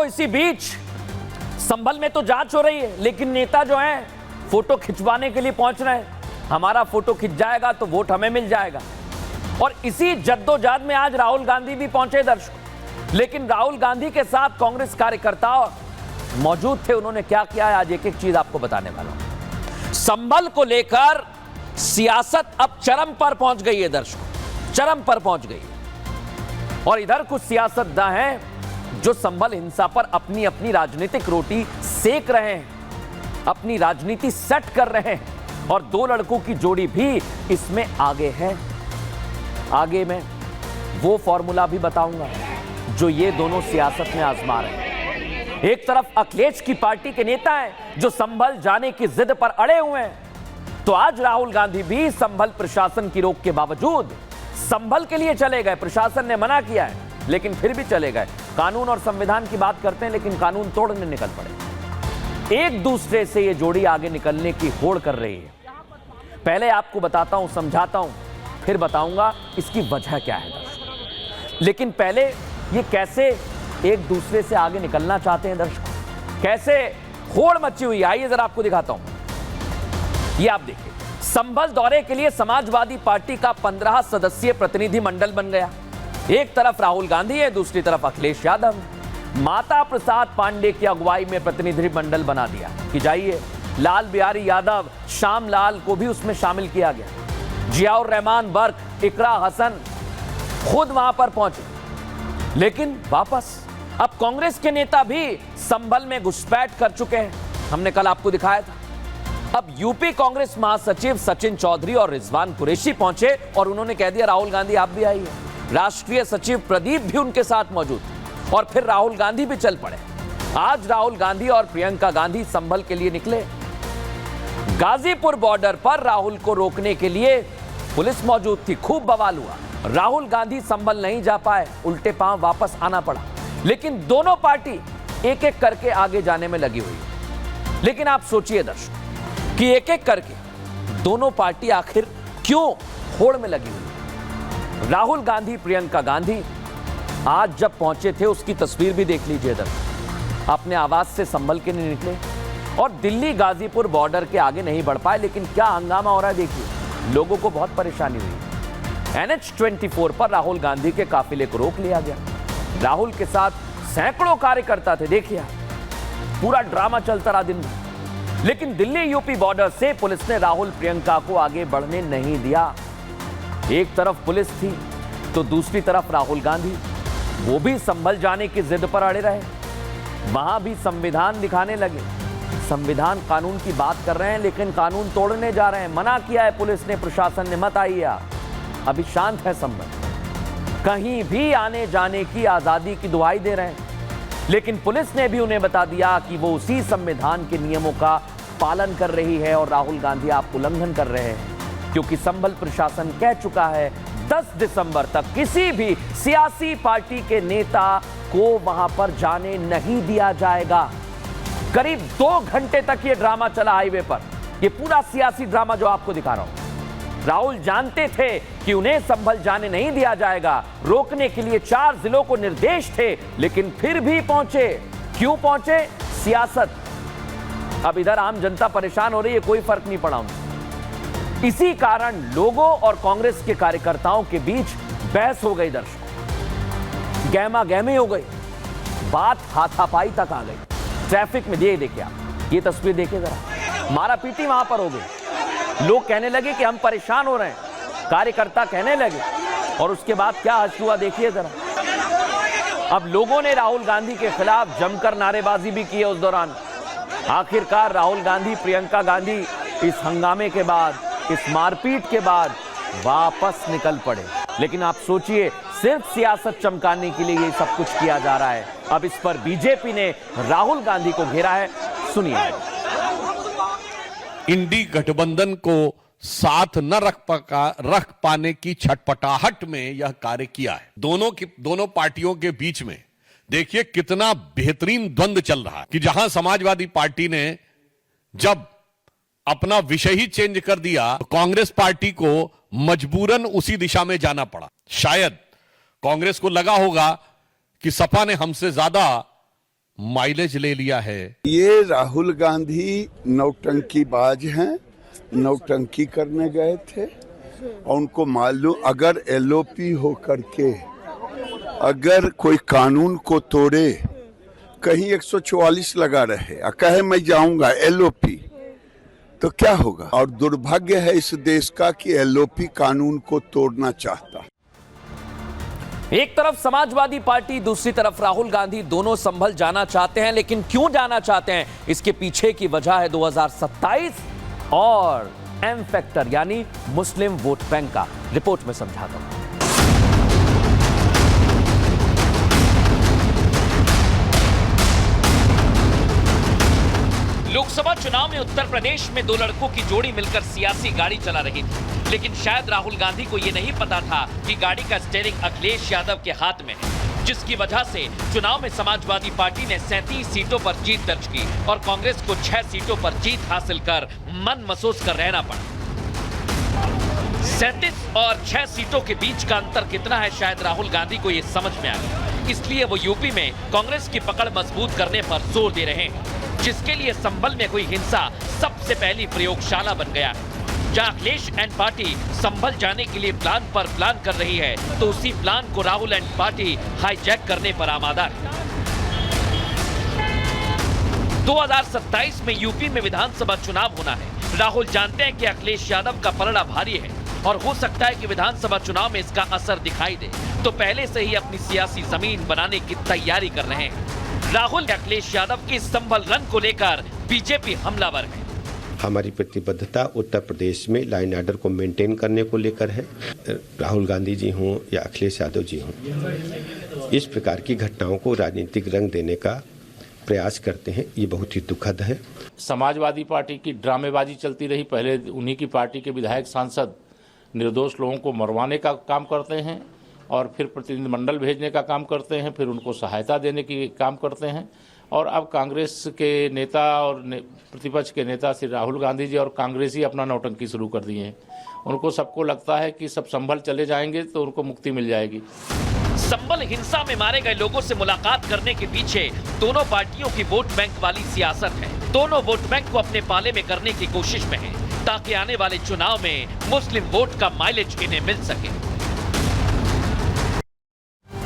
इसी बीच संभल में तो जांच हो रही है, लेकिन नेता जो हैं फोटो खिंचवाने के लिए पहुंच रहे हैं। हमारा फोटो खिंच जाएगा तो वोट हमें मिल जाएगा। और इसी जद्दोजहद में आज राहुल गांधी भी पहुंचे दर्शकों, लेकिन राहुल गांधी के साथ कांग्रेस कार्यकर्ता मौजूद थे। उन्होंने क्या किया है आज एक एक चीज आपको बताने वाला हूं। संभल को लेकर सियासत अब चरम पर पहुंच गई है दर्शकों, चरम पर पहुंच गई है। और इधर कुछ सियासतदान हैं जो संभल हिंसा पर अपनी अपनी राजनीतिक रोटी सेक रहे हैं, अपनी राजनीति सेट कर रहे हैं। और दो लड़कों की जोड़ी भी इसमें आगे है। आगे मैं वो फॉर्मूला भी बताऊंगा जो ये दोनों सियासत में आजमा रहे हैं। एक तरफ अखिलेश की पार्टी के नेता हैं जो संभल जाने की जिद पर अड़े हुए हैं, तो आज राहुल गांधी भी संभल प्रशासन की रोक के बावजूद संभल के लिए चले गए। प्रशासन ने मना किया है लेकिन फिर भी चले गए। कानून और संविधान की बात करते हैं लेकिन कानून तोड़ने निकल पड़े। एक दूसरे से ये जोड़ी आगे निकलने की होड़ कर रही है। पहले आपको बताता हूं, समझाता हूं, फिर बताऊंगा इसकी वजह क्या है दर्शकों। लेकिन पहले ये कैसे एक दूसरे से आगे निकलना चाहते हैं दर्शकों, कैसे होड़ मची हुई, आइए जरा आपको दिखाता हूं। ये आप देखिए, संभल दौरे के लिए समाजवादी पार्टी का 15 सदस्यीय प्रतिनिधि मंडल बन गया। एक तरफ राहुल गांधी है, दूसरी तरफ अखिलेश यादव। माता प्रसाद पांडे की अगुवाई में प्रतिनिधि मंडल बना दिया कि जाइए। लाल बिहारी यादव, श्याम लाल को भी उसमें शामिल किया गया। जियाउर रहमान बर्क, इकरा हसन खुद वहां पर पहुंचे। लेकिन वापस अब कांग्रेस के नेता भी संभल में घुसपैठ कर चुके हैं। हमने कल आपको दिखाया था। अब यूपी कांग्रेस महासचिव सचिन चौधरी और रिजवान कुरैशी पहुंचे और उन्होंने कह दिया राहुल गांधी आप भी आइए। राष्ट्रीय सचिव प्रदीप भी उनके साथ मौजूद थे और फिर राहुल गांधी भी चल पड़े। आज राहुल गांधी और प्रियंका गांधी संभल के लिए निकले। गाजीपुर बॉर्डर पर राहुल को रोकने के लिए पुलिस मौजूद थी। खूब बवाल हुआ। राहुल गांधी संभल नहीं जा पाए, उल्टे पांव वापस आना पड़ा। लेकिन दोनों पार्टी एक एक करके आगे जाने में लगी हुई। लेकिन आप सोचिए दर्शक कि एक एक करके दोनों पार्टी आखिर क्यों होड़ में लगी हुई। राहुल गांधी, प्रियंका गांधी आज जब पहुंचे थे उसकी तस्वीर भी देख लीजिए दर्शक। अपने आवास से संभल के नहीं निकले और दिल्ली गाजीपुर बॉर्डर के आगे नहीं बढ़ पाए। लेकिन क्या हंगामा हो रहा है देखिए, लोगों को बहुत परेशानी हुई। NH-24 पर राहुल गांधी के काफिले को रोक लिया गया। राहुल के साथ सैकड़ों कार्यकर्ता थे, देखिए पूरा ड्रामा चलता रहा दिन भर। लेकिन दिल्ली यूपी बॉर्डर से पुलिस ने राहुल प्रियंका को आगे बढ़ने नहीं दिया। एक तरफ पुलिस थी तो दूसरी तरफ राहुल गांधी, वो भी संभल जाने की जिद पर अड़े रहे। वहां भी संविधान दिखाने लगे। संविधान कानून की बात कर रहे हैं लेकिन कानून तोड़ने जा रहे हैं। मना किया है पुलिस ने, प्रशासन ने, मत आइए आप। अभी शांत है संभल, कहीं भी आने जाने की आजादी की दुहाई दे रहे हैं। लेकिन पुलिस ने भी उन्हें बता दिया कि वो उसी संविधान के नियमों का पालन कर रही है और राहुल गांधी आप उल्लंघन कर रहे हैं। क्योंकि संभल प्रशासन कह चुका है 10 दिसंबर तक किसी भी सियासी पार्टी के नेता को वहां पर जाने नहीं दिया जाएगा। करीब 2 घंटे तक ये ड्रामा चला हाईवे पर, ये पूरा सियासी ड्रामा जो आपको दिखा रहा हूं। राहुल जानते थे कि उन्हें संभल जाने नहीं दिया जाएगा। रोकने के लिए 4 जिलों को निर्देश थे, लेकिन फिर भी पहुंचे। क्यों पहुंचे? सियासत। अब इधर आम जनता परेशान हो रही है, कोई फर्क नहीं पड़ा उन्हें। इसी कारण लोगों और कांग्रेस के कार्यकर्ताओं के बीच बहस हो गई दर्शकों, गहमा गहमी हो गई, बात हाथापाई तक आ गई। ट्रैफिक में देखिए आप, ये तस्वीर देखिए जरा, मारा पीटी वहां पर हो गई। लोग कहने लगे कि हम परेशान हो रहे हैं, कार्यकर्ता कहने लगे। और उसके बाद क्या हश्र हुआ देखिए जरा। अब लोगों ने राहुल गांधी के खिलाफ जमकर नारेबाजी भी की है उस दौरान। आखिरकार राहुल गांधी, प्रियंका गांधी इस हंगामे के बाद, इस मारपीट के बाद वापस निकल पड़े। लेकिन आप सोचिए, सिर्फ सियासत चमकाने के लिए ये सब कुछ किया जा रहा है। अब इस पर बीजेपी ने राहुल गांधी को घेरा है, सुनिए। इंडी गठबंधन को साथ न रख पाने की छटपटाहट में यह कार्य किया है। दोनों पार्टियों के बीच में देखिए कितना बेहतरीन द्वंद्व चल रहा है कि जहां समाजवादी पार्टी ने जब अपना विषय ही चेंज कर दिया, तो कांग्रेस पार्टी को मजबूरन उसी दिशा में जाना पड़ा। शायद कांग्रेस को लगा होगा कि सपा ने हमसे ज्यादा माइलेज ले लिया है। ये राहुल गांधी नौटंकीबाज हैं, नौटंकी करने गए थे और उनको मालूम अगर एलओपी हो करके अगर कोई कानून को तोड़े, कहीं 144 लगा रहे और कहे मैं जाऊंगा एलओपी, तो क्या होगा। और दुर्भाग्य है इस देश का कि एलओपी कानून को तोड़ना चाहता। एक तरफ समाजवादी पार्टी, दूसरी तरफ राहुल गांधी, दोनों संभल जाना चाहते हैं। लेकिन क्यों जाना चाहते हैं, इसके पीछे की वजह है 2027 और एम फैक्टर यानी मुस्लिम वोट बैंक का। रिपोर्ट में समझाता हूं। लोकसभा चुनाव में उत्तर प्रदेश में दो लड़कों की जोड़ी मिलकर सियासी गाड़ी चला रही थी, लेकिन शायद राहुल गांधी को यह नहीं पता था कि गाड़ी का स्टीयरिंग अखिलेश यादव के हाथ में है, जिसकी वजह से चुनाव में समाजवादी पार्टी ने 37 सीटों पर जीत दर्ज की और कांग्रेस को 6 सीटों पर जीत हासिल कर मन महसूस कर रहना पड़ा। 37 और 6 सीटों के बीच का अंतर कितना है, शायद राहुल गांधी को यह समझ में आ गया। इसलिए वो यूपी में कांग्रेस की पकड़ मजबूत करने पर जोर दे रहे हैं, जिसके लिए संभल में हुई हिंसा सबसे पहली प्रयोगशाला बन गया है। जहां अखिलेश एंड पार्टी संभल जाने के लिए प्लान पर प्लान कर रही है, तो उसी प्लान को राहुल एंड पार्टी हाईजैक करने पर आमादा है। 2027 में यूपी में विधानसभा चुनाव होना है। राहुल जानते हैं कि अखिलेश यादव का पलड़ा भारी है और हो सकता है कि विधानसभा चुनाव में इसका असर दिखाई दे, तो पहले से ही अपनी सियासी जमीन बनाने की तैयारी कर रहे हैं। राहुल अखिलेश यादव की संभल रन को लेकर बीजेपी हमलावर है। हमारी प्रतिबद्धता उत्तर प्रदेश में लाइन ऑर्डर को मेंटेन करने को लेकर है। राहुल गांधी जी हों या अखिलेश यादव जी हों, इस प्रकार की घटनाओं को राजनीतिक रंग देने का प्रयास करते हैं, ये बहुत ही दुखद है। समाजवादी पार्टी की ड्रामेबाजी चलती रही। पहले उन्हीं की पार्टी के विधायक सांसद निर्दोष लोगों को मरवाने का काम करते हैं और फिर प्रतिनिधिमंडल भेजने का काम करते हैं, फिर उनको सहायता देने की काम करते हैं। और अब कांग्रेस के नेता और प्रतिपक्ष के नेता श्री राहुल गांधी जी और कांग्रेस ही अपना नौटंकी शुरू कर दिए हैं। उनको सबको लगता है कि सब संभल चले जाएंगे तो उनको मुक्ति मिल जाएगी। संभल हिंसा में मारे गए लोगों से मुलाकात करने के पीछे दोनों पार्टियों की वोट बैंक वाली सियासत है। दोनों वोट बैंक को अपने पाले में करने की कोशिश में है, ताकि आने वाले चुनाव में मुस्लिम वोट का माइलेज इन्हें मिल सके।